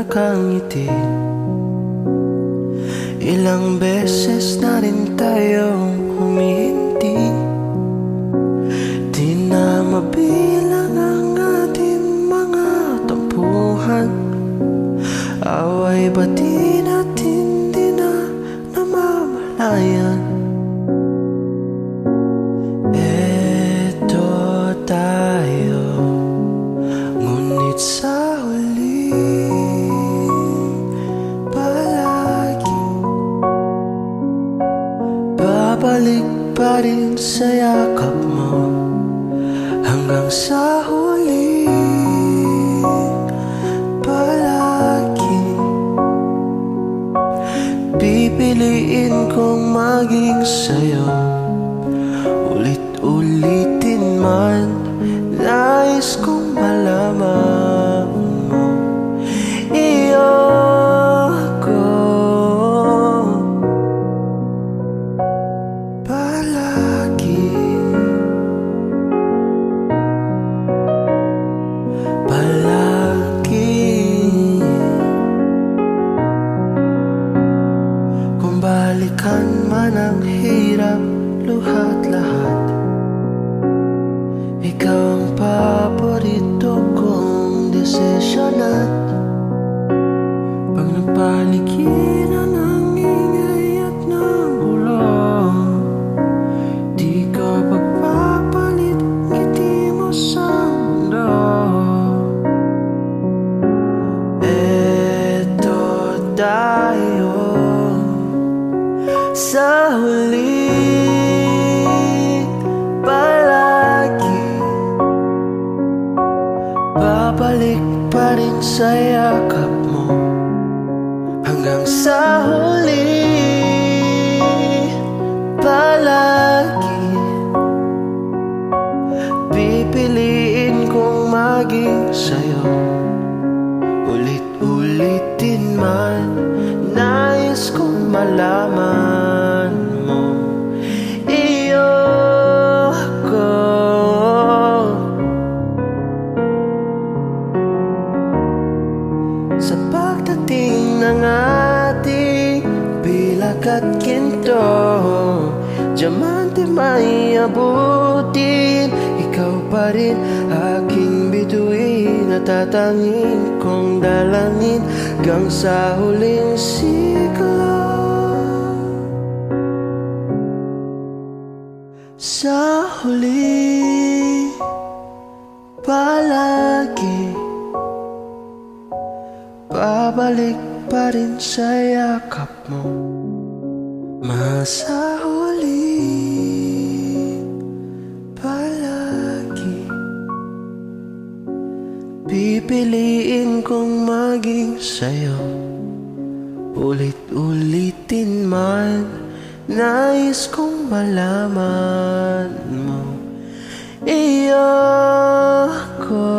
nakangiti. Ilang beses na rin tayong humihinti. Di na mabilang ang ating mga tampuhan. Away ba't di natin di na namamalayan? Eto tayo, ngunit sa huli palagi babalik pa rin sa yakap mo. Hanggang sa huli palagi pipiliin kong maging sa'yo. Ulit-ulitin man, nais kong malaman mo. Iyo ko palagi, palagi. Kung balikan man ang hirap, luhat lahat, ikaw ang paborito kong desisyon. At pag napaligiran ang ingay at ng gulo, di ka pagpapalit ngiti mo sa mundo. Eto tayo sa huli palagi, babalik pa rin sa yakap mo. Hanggang sa huli palagi pipiliin kong maging sa'yo. Ulit-ulitin man, nais kong malaman mo. Iyo ko sa pagdating ng ating bilag at ginto, diamante may abutin. Ikaw pa rin aking bituin at tatangin kong dalangin hanggang sa huling siklo. Sa huli palagi babalik pa rin sa yakap mo. Sa huli palagi pipiliin kong maging sa'yo. Ulit-ulitin man, nais kong malaman mo. Iyo ko